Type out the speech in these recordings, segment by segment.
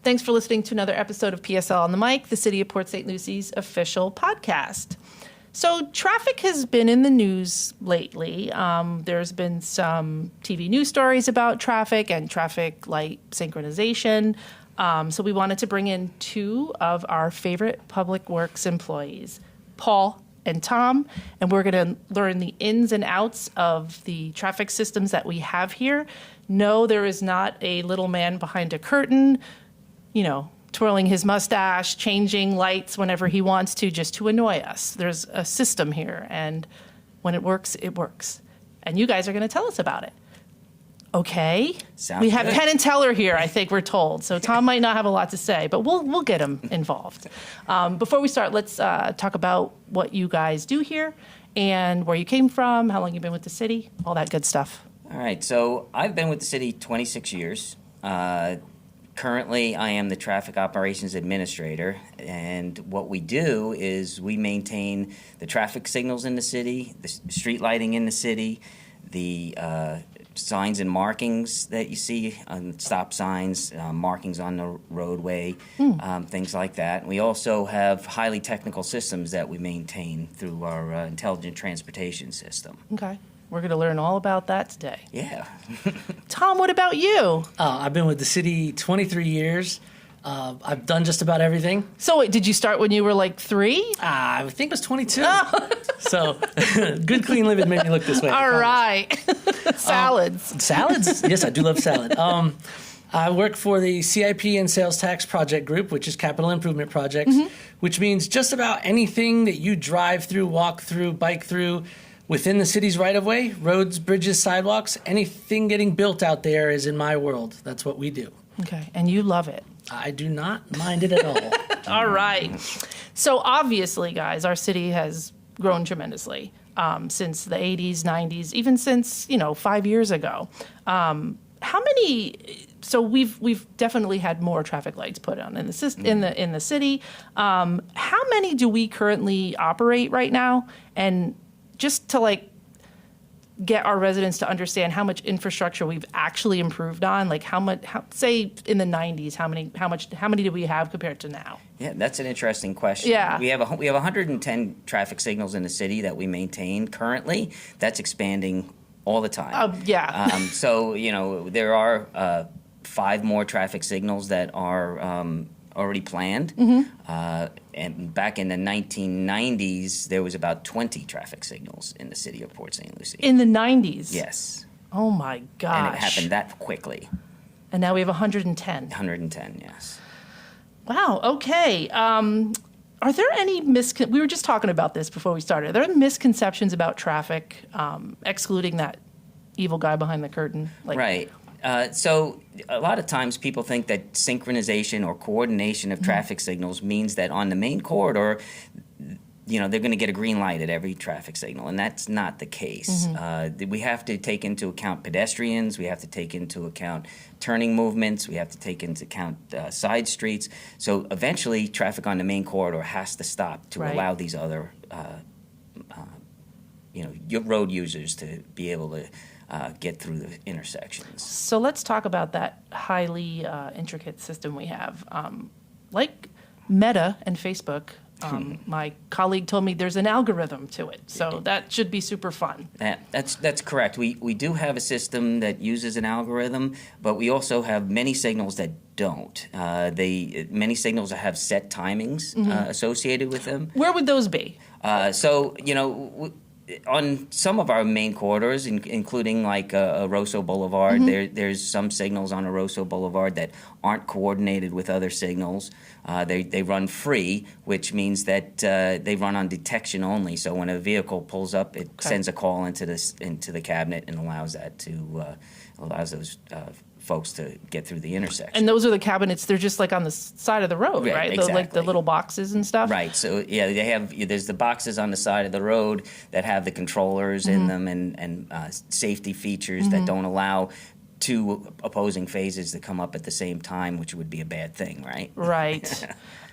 Thanks for listening to another episode of PSL on the Mic, the City of Port St. Lucie's official podcast. So traffic has been in the news lately. There's been some TV news stories about traffic and traffic light synchronization. So we wanted to bring in two of our favorite public works employees, Paul and Tom, and we're going to learn the ins and outs of the traffic systems that we have here. No, there is not a little man behind a curtain, twirling his mustache, changing lights whenever he wants to, just to annoy us. There's a system here, and when it works, it works. And you guys are going to tell us about it. Okay. We have Penn and Teller here, I think we're told. So Tom might not have a lot to say, but we'll get him involved. Before we start, let's talk about what you guys do here and where you came from, how long you've been with the city, all that good stuff. All right. So I've been with the city 26 years. Currently, I am the Traffic Operations Administrator, and what we do is we maintain the traffic signals in the city, the street lighting in the city, the signs and markings that you see on stop signs, markings on the roadway, things like that. We also have highly technical systems that we maintain through our intelligent transportation system. Okay. We're going to learn all about that today. Yeah. Tom, what about you? I've been with the city 23 years. I've done just about everything. So wait, did you start when you were like 3? I think it was 22. Oh. So good, clean living made me look this way. All right. Salads. Salads? Yes, I do love salad. I work for the CIP and Sales Tax Project Group, which is capital improvement projects, which means just about anything that you drive through, walk through, bike through, within the city's right-of-way, roads, bridges, sidewalks, anything getting built out there is in my world. That's what we do. Okay, and you love it. I do not mind it at all. All right. So obviously, guys, our city has grown tremendously since the 80s, 90s, even since, 5 years ago. How many... So we've definitely had more traffic lights put on in the city. How many do we currently operate right now? And just to get our residents to understand how much infrastructure we've actually improved on, say in the 90s, how many do we have compared to now? Yeah, that's an interesting question. Yeah. We have 110 traffic signals in the city that we maintain currently. That's expanding all the time. Yeah. So, there are 5 more traffic signals that are already planned. And back in the 1990s, there was about 20 traffic signals in the city of Port St. Lucie. In the 90s? Yes. Oh, my gosh. And it happened that quickly. And now we have 110. 110, yes. Wow, okay. Are there any we were just talking about this before we started. Are there any misconceptions about traffic, excluding that evil guy behind the curtain? Right. So a lot of times people think that synchronization or coordination of traffic signals means that on the main corridor, they're going to get a green light at every traffic signal, and that's not the case. We have to take into account pedestrians. We have to take into account turning movements. We have to take into account side streets. So eventually, traffic on the main corridor has to stop to allow these other, your road users to be able to get through the intersections. So let's talk about that highly intricate system we have. Like Meta and Facebook, my colleague told me there's an algorithm to it, so that should be super fun. That's correct. We do have a system that uses an algorithm, but we also have many signals that don't. Many signals have set timings associated with them. Where would those be? On some of our main corridors, including like Rosso Boulevard, there's some signals on Rosso Boulevard that aren't coordinated with other signals. They run free, which means that they run on detection only. So when a vehicle pulls up, it sends a call into the cabinet and allows those folks to get through the intersection. And those are the cabinets, they're just like on the side of the road, right? Exactly. The little boxes and stuff? Right. So, yeah, there's the boxes on the side of the road that have the controllers in them and safety features that don't allow 2 opposing phases to come up at the same time, which would be a bad thing, right? Right.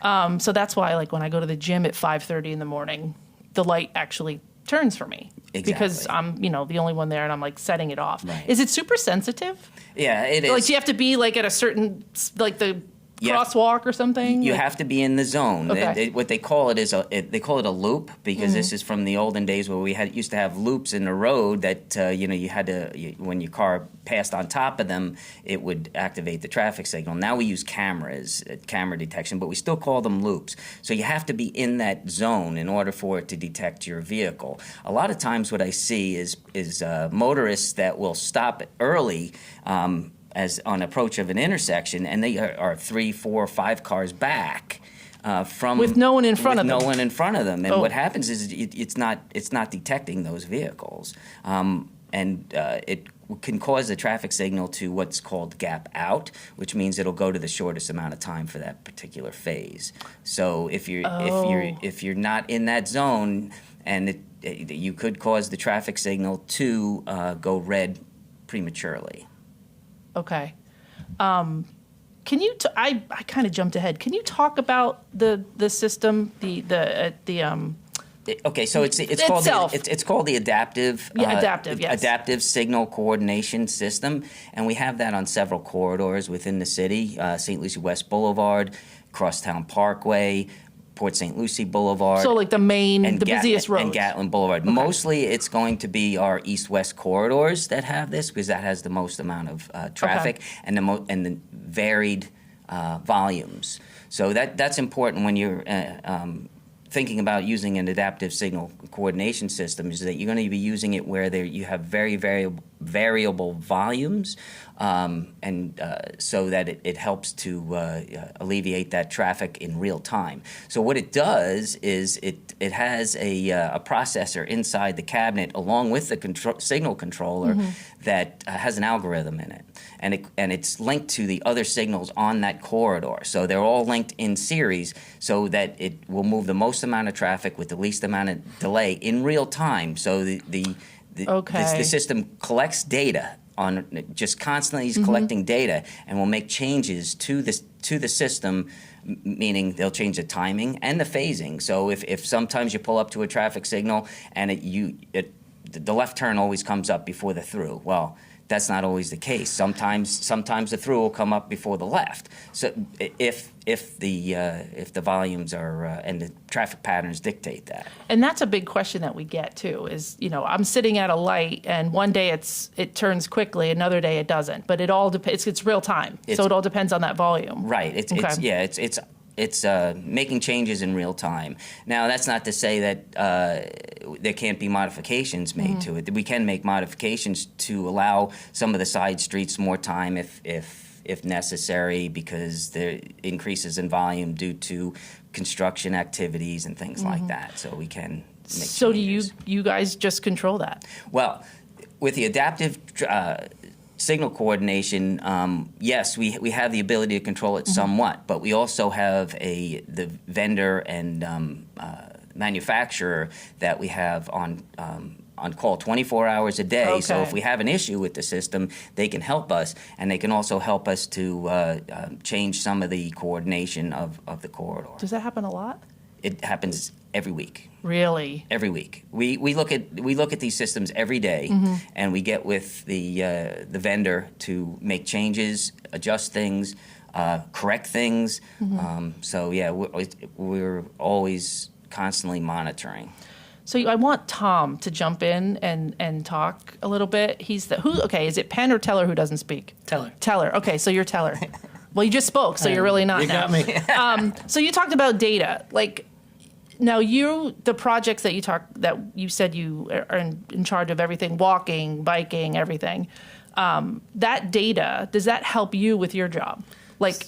So that's why, when I go to the gym at 5:30 in the morning, the light actually turns for me. Exactly. Because I'm, the only one there and I'm setting it off. Right. Is it super sensitive? Yeah, it is. Do you have to be at a certain, the crosswalk or something? You have to be in the zone. Okay. What they call it is they call it a loop, because this is from the olden days where we used to have loops in the road that you had to, when your car passed on top of them, it would activate the traffic signal. Now we use cameras, camera detection, but we still call them loops. So you have to be in that zone in order for it to detect your vehicle. A lot of times what I see is motorists that will stop early as on approach of an intersection, and they are 3, 4, 5 cars back from with no one in front of them. No one in front of them, and what happens is it's not detecting those vehicles, and it can cause the traffic signal to what's called gap out, which means it'll go to the shortest amount of time for that particular phase. So if you're not in that zone, and you could cause the traffic signal to go red prematurely. Okay. Can you? I kind of jumped ahead. Can you talk about the system, Okay, so it's called the adaptive adaptive signal coordination system, and we have that on several corridors within the city: St. Lucie West Boulevard, Crosstown Parkway, Port St. Lucie Boulevard. So like the busiest roads. And Gatlin Boulevard. Okay. Mostly it's going to be our east-west corridors that have this, because that has the most amount of traffic and the varied volumes. So that's important when you're thinking about using an adaptive signal coordination system, is that you're going to be using it where you have very variable volumes, so that it helps to alleviate that traffic in real time. So what it does is it has a processor inside the cabinet along with the signal controller that has an algorithm in it. And it's linked to the other signals on that corridor. So they're all linked in series so that it will move the most amount of traffic with the least amount of delay in real time. So the system collects data just constantly is collecting data, and will make changes to the system, meaning they'll change the timing and the phasing. So if sometimes you pull up to a traffic signal and the left turn always comes up before the through. Well, that's not always the case. Sometimes the through will come up before the left. So if the volumes are and the traffic patterns dictate that. And that's a big question that we get too. Is I'm sitting at a light, and one day it turns quickly, another day it doesn't. But it all depends. It's real time, so it all depends on that volume. Right. It's making changes in real time. Now, that's not to say that there can't be modifications made to it. We can make modifications to allow some of the side streets more time if necessary, because there increases in volume due to construction activities and things like that. So we can make So changes. do you guys just control that? Well, with the adaptive signal coordination, yes, we have the ability to control it somewhat, but we also have the vendor and manufacturer that we have on call 24 hours a day. Okay. So if we have an issue with the system, they can help us, and they can also help us to change some of the coordination of the corridor. Does that happen a lot? It happens every week. Really? Every week, we look at these systems every day, and we get with the vendor to make changes, adjust things, correct things. So yeah, we're always constantly monitoring. So I want Tom to jump in and talk a little bit. He's okay, is it Penn or Teller who doesn't speak? Teller. Teller. Okay, so you're Teller. Well, you just spoke, so you're really not You now. got me. So you talked about data. Now the projects that you said you are in charge of everything, walking, biking, everything. That data, does that help you with your job?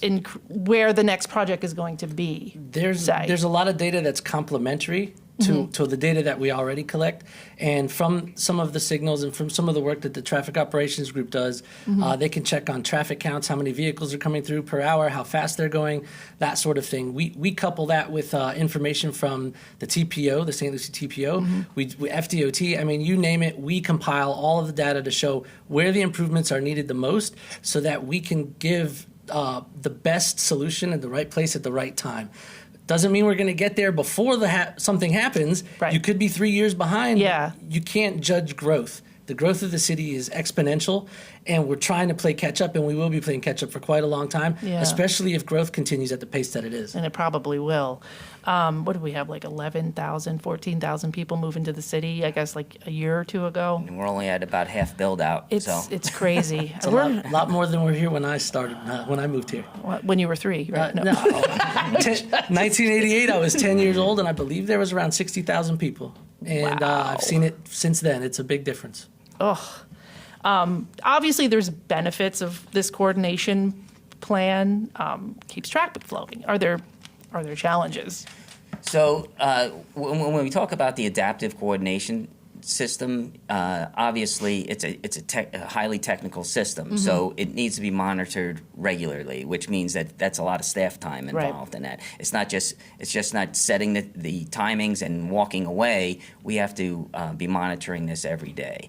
In where the next project is going to be? There's a lot of data that's complementary to the data that we already collect, and from some of the signals and from some of the work that the traffic operations group does, they can check on traffic counts, how many vehicles are coming through per hour, how fast they're going, that sort of thing. We couple that with information from the TPO, the St. Lucie TPO, we FDOT, I mean, you name it, we compile all of the data to show where the improvements are needed the most, so that we can give the best solution at the right place at the right time. Doesn't mean we're going to get there before something happens. Right. You could be 3 years behind. Yeah. You can't judge growth The growth of the city is exponential, and we're trying to play catch up, and we will be playing catch up for quite a long time, Yeah. especially if growth continues at the pace that it is. And it probably will. What do we have, like 11,000, 14,000 people move into the city, I guess, like a year or two ago? And we're only at about half build out. It's crazy. It's a lot more than we're here when I started, when I moved here. When you were 3, right? No. 1988, I was 10 years old, and I believe there was around 60,000 people. And Wow. I've seen it since then. It's a big difference. Obviously, there's benefits of this coordination plan. Keeps traffic flowing. Are there challenges? So when we talk about the adaptive coordination system, obviously it's a highly technical system, so it needs to be monitored regularly, which means that that's a lot of staff time involved in that. It's just not setting the timings and walking away. We have to be monitoring this every day.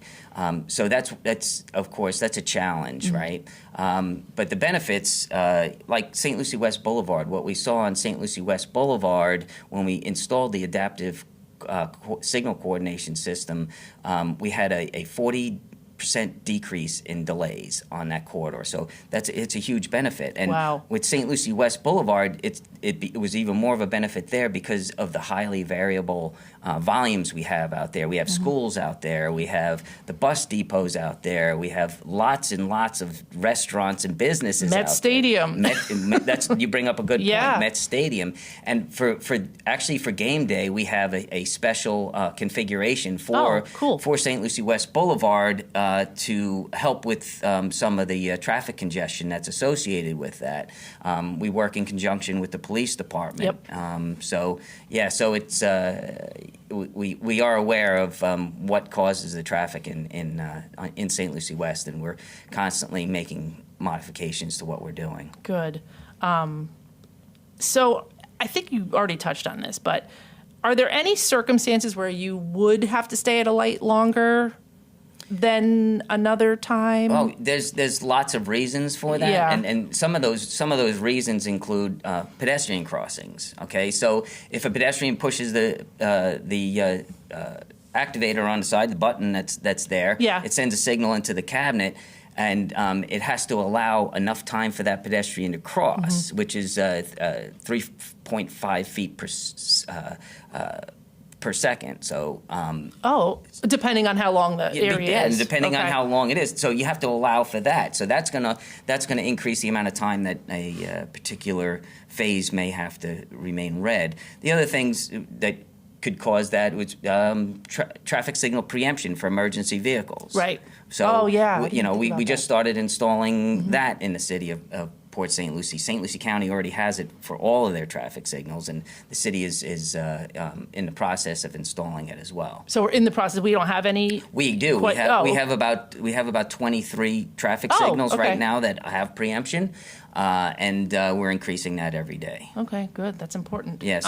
So that's of course that's a challenge, right? But the benefits, like St. Lucie West Boulevard, what we saw on St. Lucie West Boulevard when we installed the adaptive signal coordination system, we had a 40% decrease in delays on that corridor. So it's a huge benefit. And Wow. with St. Lucie West Boulevard, it was even more of a benefit there because of the highly variable volumes we have out there. We have schools out there. We have the bus depots out there. We have lots and lots of restaurants and businesses Met out Stadium. there. That's you bring up a good Yeah. point. Met Stadium. And for game day, we have a special configuration for cool. for St. Lucie West Boulevard to help with some of the traffic congestion that's associated with that. We work in conjunction with the police department. Yep. So it's we are aware of what causes the traffic in St. Lucie West, and we're constantly making modifications to what we're doing. Good. So I think you already touched on this, but are there any circumstances where you would have to stay at a light longer than another time? Oh, there's lots of reasons for that, Yeah. and some of those reasons include pedestrian crossings. Okay, so if a pedestrian pushes the activator on the side, the button that's there, Yeah. it sends a signal into the cabinet. And it has to allow enough time for that pedestrian to cross, which is 3.5 feet per second. So Depending on how long the area is. and depending on Okay. how long it is. So you have to allow for that. So that's gonna increase the amount of time that a particular phase may have to remain red. The other things that could cause that was traffic signal preemption for emergency vehicles. Right. So Oh, yeah, I we didn't think about just that. started installing that in the city of Port St. Lucie. St. Lucie County already has it for all of their traffic signals, and the city is in the process of installing it as well. So we're in the process. We don't have any. We do. Quite- We have about 23 traffic Oh, signals okay. right now that have preemption, and we're increasing that every day. Okay, good. That's important. Yes.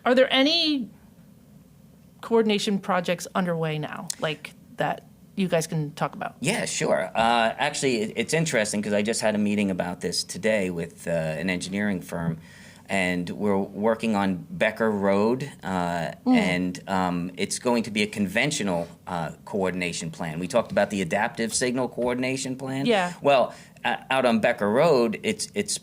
Are there any coordination projects underway now, like that you guys can talk about? Yeah, sure. Actually, it's interesting because I just had a meeting about this today with an engineering firm, and we're working on Becker Road, and it's going to be a conventional coordination plan. We talked about the adaptive signal coordination plan. Yeah. Well, out on Becker Road, it's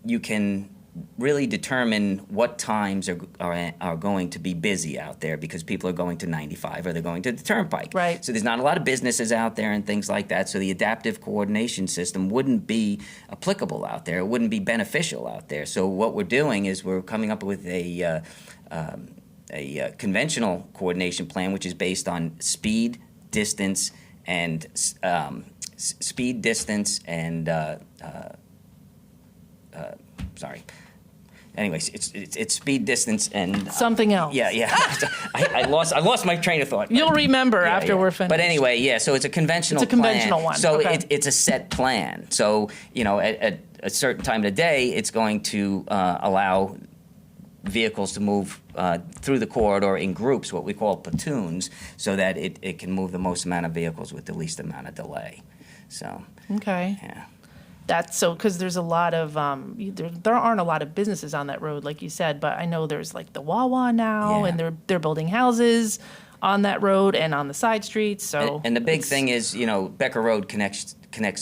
you can really determine what times are going to be busy out there because people are going to 95 or they're going to the Turnpike. Right. So there's not a lot of businesses out there and things like that. So the adaptive coordination system wouldn't be applicable out there. It wouldn't be beneficial out there. So what we're doing is we're coming up with a conventional coordination plan, which is based on speed, distance, and sorry. Anyways, it's speed, distance, and Something else. Yeah. I lost my train of thought. You'll remember Yeah, after yeah. we're finished. But anyway, yeah. So it's a conventional. It's a conventional plan. one, So okay. it's a set plan. So at a certain time of the day, it's going to allow vehicles to move through the corridor in groups, what we call platoons, so that it can move the most amount of vehicles with the least amount of delay. So Okay. yeah. That's so because there's a lot of there aren't a lot of businesses on that road, like you said. But I know there's like the Wawa now, Yeah. and they're building houses. on that road and on the side streets. So And the big thing is, Becker Road connects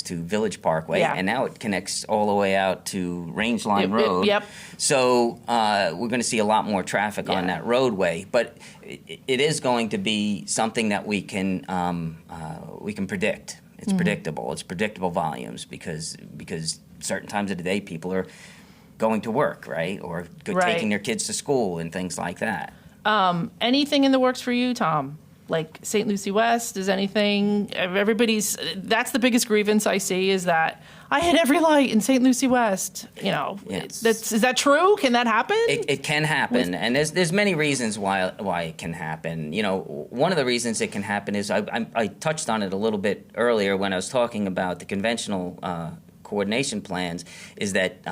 to Village Parkway, and now it connects all the way out to Range Line Road. Yep. So we're going to see a lot more traffic on that roadway, but it is going to be something that we can predict. It's predictable. It's predictable volumes because certain times of the day people are going to work, right, or taking their kids to school and things like that. Anything in the works for you, Tom? Like St. Lucie West, is anything? That's the biggest grievance I see, is that I hit every light in St. Lucie West. Is that true? Can that happen? It can happen, and there's many reasons why it can happen. One of the reasons it can happen is I touched on it a little bit earlier when I was talking about the conventional coordination plans, is that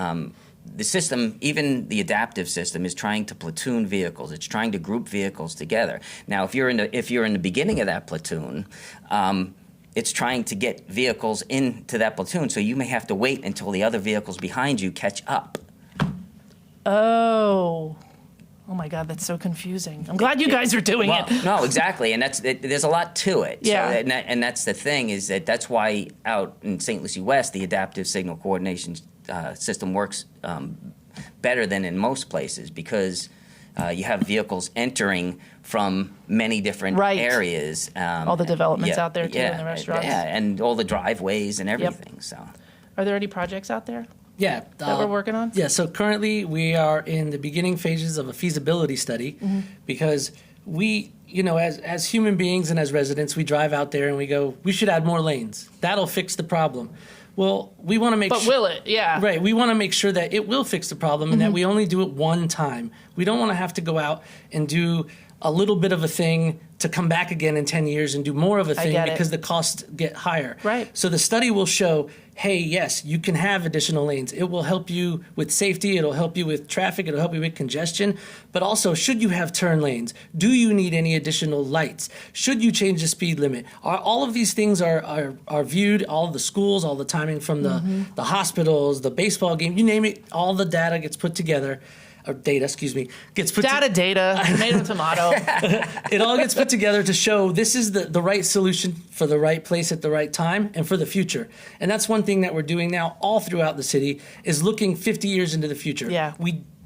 the system, even the adaptive system, is trying to platoon vehicles. It's trying to group vehicles together. Now, if you're in the beginning of that platoon, it's trying to get vehicles into that platoon. So you may have to wait until the other vehicles behind you catch up. Oh my God, that's so confusing. I'm glad you guys are doing it. No, exactly, and there's a lot to it. Yeah. So, and that's the thing, is that's why out in St. Lucie West, the adaptive signal coordination system works better than in most places, because you have vehicles entering from many different areas. All the developments out there too, and the restaurants. Yeah, and all the driveways and everything. So, are there any projects out there? Yeah, that we're working on? Yeah, so currently we are in the beginning phases of a feasibility study, because we, as human beings and as residents, we drive out there and we go, we should add more lanes. That'll fix the problem. Well, we want to make sure. But will it? Yeah. Right. We want to make sure that it will fix the problem and that we only do it one time. We don't want to have to go out and do a little bit of a thing to come back again in 10 years and do more of a thing because the costs get higher. Right. So the study will show, hey, yes, you can have additional lanes. It will help you with safety. It'll help you with traffic. It'll help you with congestion. But also, should you have turn lanes? Do you need any additional lights? Should you change the speed limit? All of these things are viewed, all of the schools, all the timing from the hospitals, the baseball game, you name it, all the data gets put together. Or data, gets put data, tomato. It all gets put together to show this is the right solution for the right place at the right time and for the future. And that's one thing that we're doing now all throughout the city, is looking 50 years into the future. Yeah.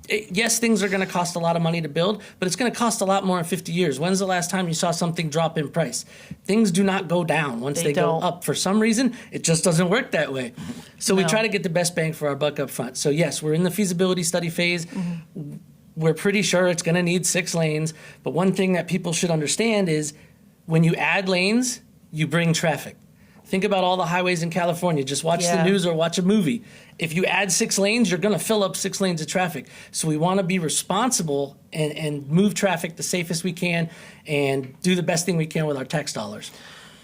Yes, things are going to cost a lot of money to build, but it's going to cost a lot more in 50 years. When's the last time you saw something drop in price? Things do not go down once they go up. For some reason, it just doesn't work that way. So we try to get the best bang for our buck up front. So yes, we're in the feasibility study phase. We're pretty sure it's going to need 6 lanes. But one thing that people should understand is when you add lanes, you bring traffic. Think about all the highways in California. Just watch the news or watch a movie. If you add 6 lanes, you're going to fill up 6 lanes of traffic. So we want to be responsible and move traffic the safest we can and do the best thing we can with our tax dollars.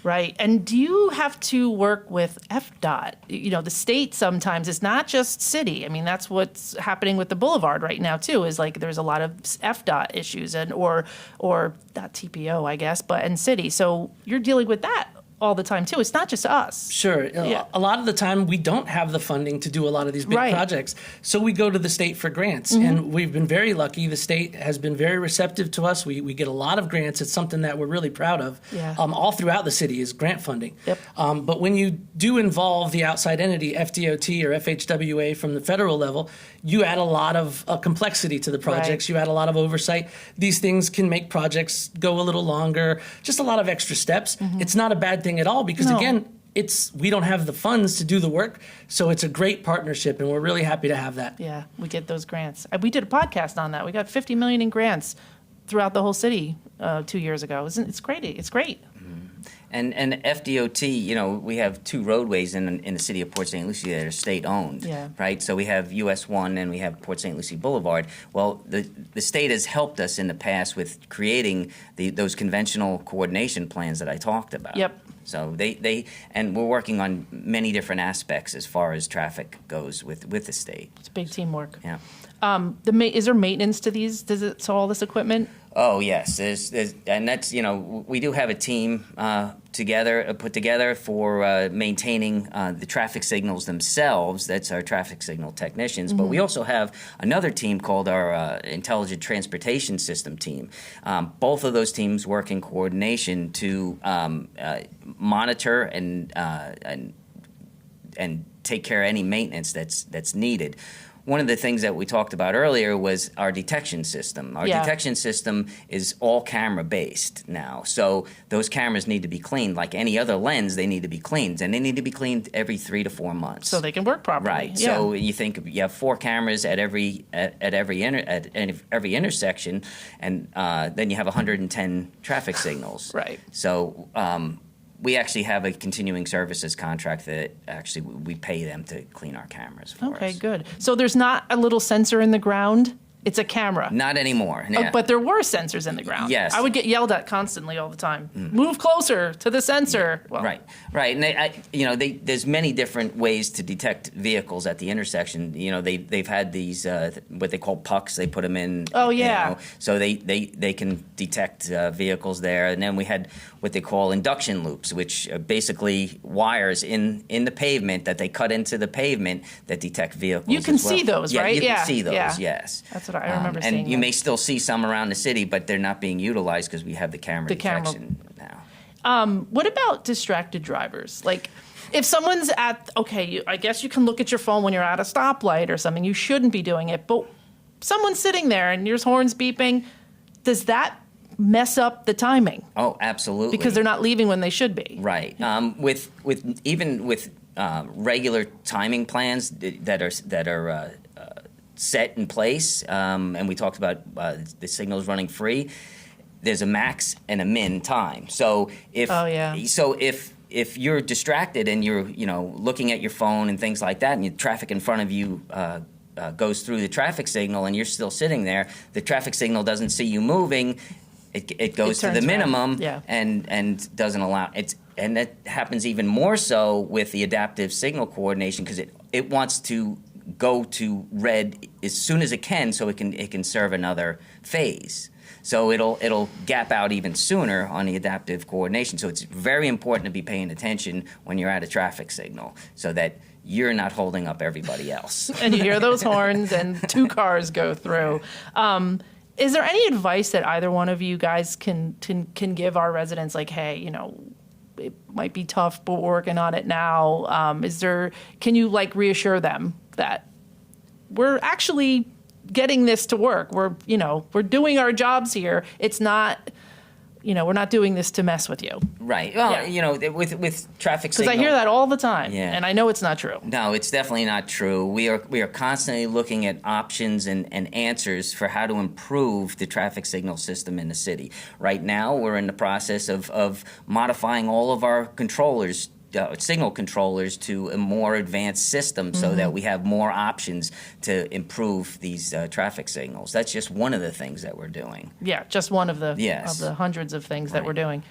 Right. And do you have to work with FDOT? The state sometimes, it's not just city. I mean, that's what's happening with the boulevard right now, too, is like there's a lot of FDOT issues or not TPO, I guess, and city. So you're dealing with that all the time, too. It's not just us. Sure. Yeah. A lot of the time, we don't have the funding to do a lot of these big projects. So we go to the state for grants. And we've been very lucky. The state has been very receptive to us. We get a lot of grants. It's something that we're really proud of. Yeah. All throughout the city is grant funding. Yep. But when you do involve the outside entity, FDOT or FHWA from the federal level, you add a lot of complexity to the projects. You add a lot of oversight. These things can make projects go a little longer, just a lot of extra steps. It's not a bad thing at all, because again, we don't have the funds to do the work, so it's a great partnership, and we're really happy to have that. Yeah, we get those grants. We did a podcast on that. We got $50 million in grants throughout the whole city 2 years ago. It's great. It's great. And FDOT, we have 2 roadways in the city of Port St. Lucie that are state-owned, right? So we have US 1 and we have Port St. Lucie Boulevard. Well, the state has helped us in the past with creating those conventional coordination plans that I talked about. Yep. So and we're working on many different aspects as far as traffic goes with the state. It's big teamwork. Yeah. Is there maintenance to these? So all this equipment? Oh yes, and that's we do have a team put together for maintaining the traffic signals themselves. That's our traffic signal technicians. But we also have another team called our Intelligent Transportation System team. Both of those teams work in coordination to monitor and take care of any maintenance that's needed. One of the things that we talked about earlier was our detection system. Our detection system is all camera based now. So those cameras need to be cleaned like any other lens. They need to be cleaned, and they need to be cleaned every 3 to 4 months. So they can work properly. Right. Yeah. So you think you have 4 cameras at every intersection, and then you have 110 traffic signals. Right. So we actually have a continuing services contract that actually we pay them to clean our cameras for us. Okay, good. So there's not a little sensor in the ground? It's a camera. Not anymore. Yeah. But there were sensors in the ground. Yes. I would get yelled at constantly all the time. Move closer to the sensor. Well, Right. And there's many different ways to detect vehicles at the intersection. They've had these what they call pucks. They put them in. Oh, yeah. So they can detect vehicles there. And then we had what they call induction loops, which are basically wires in the pavement that they cut into the pavement that detect vehicles. You can as well. see those, right? You Yeah, can see those. yeah. Yes. That's what I remember seeing. And you may still see some around the city, but they're not being utilized because we have the camera detection now. What about distracted drivers? Like, if someone's I guess you can look at your phone when you're at a stoplight or something. You shouldn't be doing it, but someone's sitting there and there's horns beeping. Does that mess up the timing? Oh, absolutely. Because they're not leaving when they should be. Right. With regular timing plans that are set in place, and we talked about the signals running free. There's a max and a min time. So if you're distracted and you're looking at your phone and things like that, and the traffic in front of you goes through the traffic signal, and you're still sitting there, the traffic signal doesn't see you moving. It goes to the minimum and doesn't allow it. And that happens even more so with the adaptive signal coordination because it wants to go to red as soon as it can so it can serve another phase. So it'll gap out even sooner on the adaptive coordination. So it's very important to be paying attention when you're at a traffic signal so that you're not holding up everybody else. And you hear those horns and 2 cars go through. Is there any advice that either one of you guys can give our residents? Like, hey, it might be tough, but we're working on it now. Can you reassure them that we're actually getting this to work? We're doing our jobs here. It's not, we're not doing this to mess with you. Right. Well, with traffic signal. Because I hear that all the time, and I know it's not true. No, it's definitely not true. We are constantly looking at options and answers for how to improve the traffic signal system in the city. Right now, we're in the process of modifying all of our controllers, signal controllers, to a more advanced system so that we have more options to improve these traffic signals. That's just one of the things that we're doing. Yeah, just one of the hundreds of things that we're doing.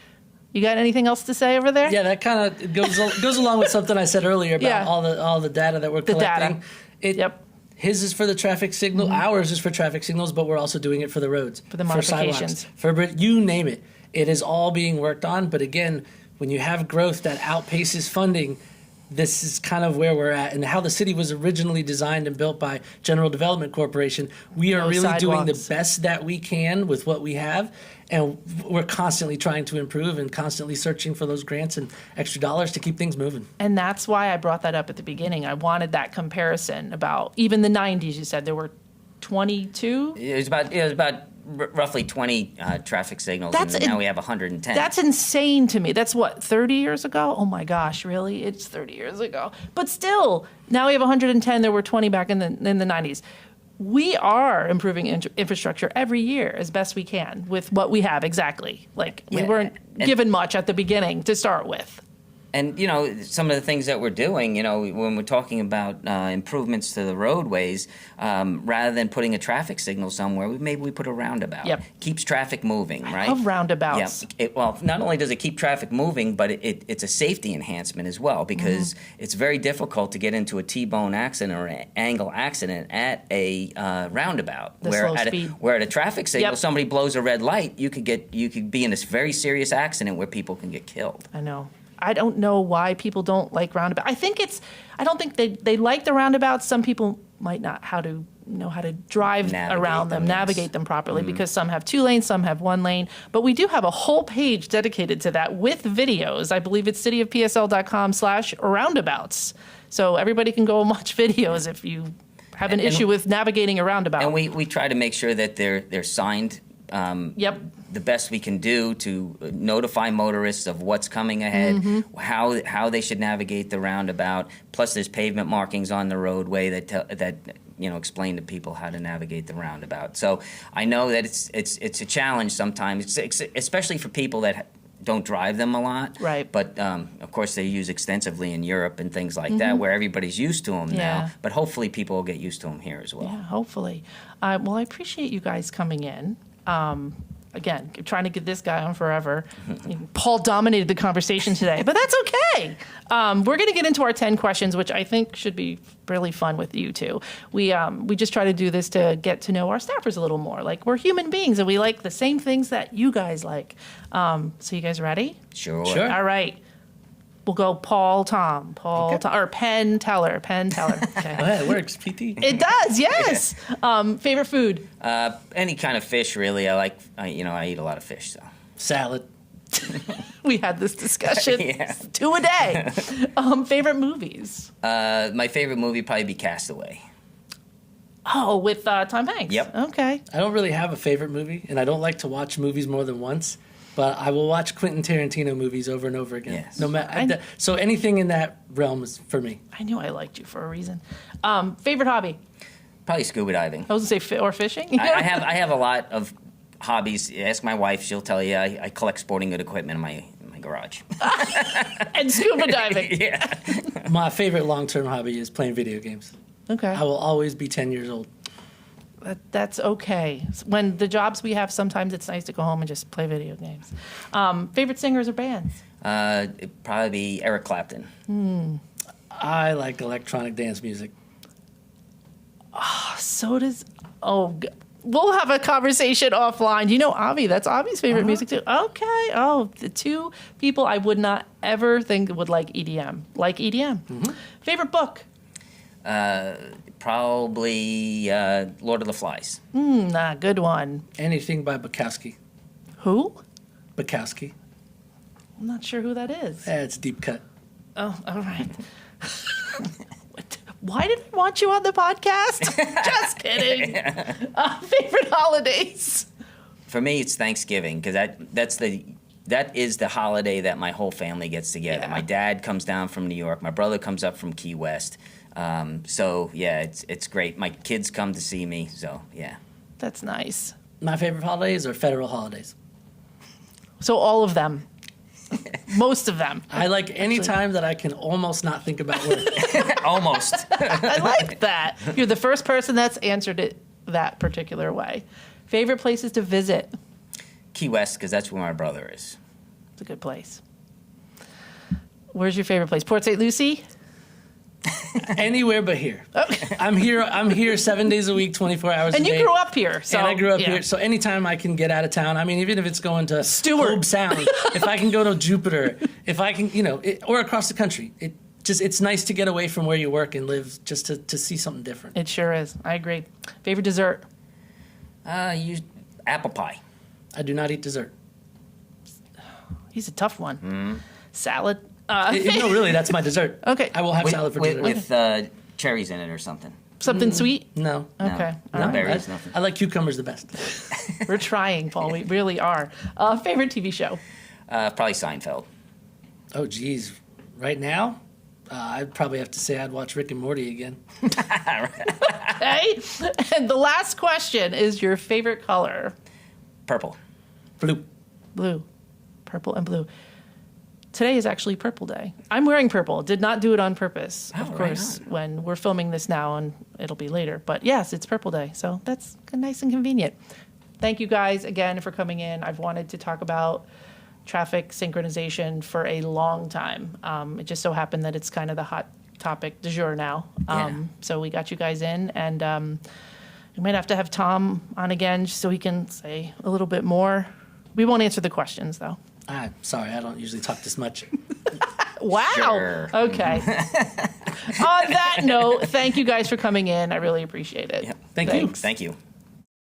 You got anything else to say over there? Yeah, that kind of goes along with something I said earlier about all the data that we're collecting. His is for the traffic signal. Ours is for traffic signals, but we're also doing it for the roads, for the modifications, for you name it. It is all being worked on. But again, when you have growth that outpaces funding, this is kind of where we're at, and how the city was originally designed and built by General Development Corporation. We are really doing the best that we can with what we have, and we're constantly trying to improve and constantly searching for those grants and extra dollars to keep things moving. And that's why I brought that up at the beginning. I wanted that comparison about even the 90s. You said there were 22? It was about roughly 20 traffic signals, and now we have 110. That's insane to me. That's what, 30 years ago? Oh my gosh, really? It's 30 years ago. But still, now we have 110. There were 20 back in the 90s. We are improving infrastructure every year as best we can with what we have, exactly. We weren't given much at the beginning to start with. And, some of the things that we're doing, when we're talking about improvements to the roadways, rather than putting a traffic signal somewhere, maybe we put a roundabout. Yep. Keeps traffic moving, right? I love roundabouts. Yeah. Well, not only does it keep traffic moving, but it's a safety enhancement as well, because it's very difficult to get into a T-bone accident or an angle accident at a roundabout. The slow speed. Where at a traffic signal, Yep. somebody blows a red light, you could be in this very serious accident where people can get killed. I know. I don't know why people don't like roundabouts. I don't think they like the roundabouts. Some people might not know how to drive around them, navigate them properly, because some have 2 lanes, some have 1 lane. But we do have a whole page dedicated to that with videos. I believe it's cityofpsl.com/roundabouts. So everybody can go and watch videos if you have an issue with navigating a roundabout. And we try to make sure that they're signed. Yep. The best we can do to notify motorists of what's coming ahead, how they should navigate the roundabout. Plus, there's pavement markings on the roadway that explain to people how to navigate the roundabout. So I know that it's a challenge sometimes, especially for people that don't drive them a lot. Right. But of course, they use extensively in Europe and things like that, where everybody's used to them now. But hopefully, people will get used to them here as well. Yeah, hopefully. Well, I appreciate you guys coming in. Again, trying to get this guy on forever. Paul dominated the conversation today, but that's okay. We're going to get into our 10 questions, which I think should be really fun with you two. We just try to do this to get to know our staffers a little more. Like, we're human beings, and we like the same things that you guys like. So you guys ready? Sure. All right. We'll go Paul, Tom, or Penn, Teller. Okay. Yeah, it works, PT. It does, yes. Favorite food? Any kind of fish, really. I eat a lot of fish, so. Salad. We had this discussion. Yeah. 2 a day. Favorite movies? My favorite movie would probably be Castaway. Oh, with Tom Hanks? Yep. Okay. I don't really have a favorite movie, and I don't like to watch movies more than once. But I will watch Quentin Tarantino movies over and over again. Yes. No matter. So anything in that realm is for me. I knew I liked you for a reason. Favorite hobby? Probably scuba diving. I was going to say or fishing. I have a lot of hobbies. Ask my wife; she'll tell you. I collect sporting good equipment in my garage. And scuba diving. Yeah. My favorite long-term hobby is playing video games. Okay. I will always be 10 years old. That's okay. When the jobs we have, sometimes it's nice to go home and just play video games. Favorite singers or bands? It'd probably be Eric Clapton. I like electronic dance music. So does... we'll have a conversation offline. You know Avi. That's Avi's favorite music too. Okay. Oh, the 2 people I would not ever think would like EDM. Like EDM. Favorite book? Probably Lord of the Flies. Good one. Anything by Bukowski. Who? Bukowski. I'm not sure who that is. It's deep cut. Oh, all right. Why did I want you on the podcast? Just kidding. Favorite holidays? For me, it's Thanksgiving, because that is the holiday that my whole family gets together. Yeah. My dad comes down from New York. My brother comes up from Key West. So yeah, it's great. My kids come to see me. So yeah. That's nice. My favorite holidays are federal holidays. So all of them. Most of them. I like any time that I can almost not think about work. Almost. I like that. You're the first person that's answered it that particular way. Favorite places to visit? Key West, because that's where my brother is. It's a good place. Where's your favorite place? Port St. Lucie? Anywhere but here. Okay. I'm here 7 days a week, 24 hours And a day. you grew up here. So, and I grew up yeah. here, so anytime I can get out of town, I mean, even if it's going to Stewart. Hobe Sound, if I can go to Jupiter, if I can, or across the country, it's nice to get away from where you work and live, just to see something different. It sure is. I agree. Favorite dessert? Apple pie. I do not eat dessert. He's a tough one. Salad? No, really, that's my dessert. Okay. I will have salad for dessert. With cherries in it or something. Something sweet? No. Okay. No All right. berries, nothing. I like cucumbers the best. We're trying, Paul. We really are. Favorite TV show? Probably Seinfeld. Oh, geez. Right now, I'd probably have to say I'd watch Rick and Morty again. Okay. And the last question is your favorite color? Purple. Blue. Blue. Purple and blue. today is actually Purple Day. I'm wearing purple. Did not do it on purpose, Oh, of right course, on. when we're filming this now, and it'll be later. But yes, it's Purple Day, so that's nice and convenient. Thank you guys again for coming in. I've wanted to talk about traffic synchronization for a long time. It just so happened that it's kind of the hot topic du jour now. Yeah. So we got you guys in, and we might have to have Tom on again just so he can say a little bit more. We won't answer the questions, though. Sorry, I don't usually talk this much. Wow. Sure. Okay. On that note, thank you guys for coming in. I really appreciate it. Yep. Thank you. Thanks. Thank you.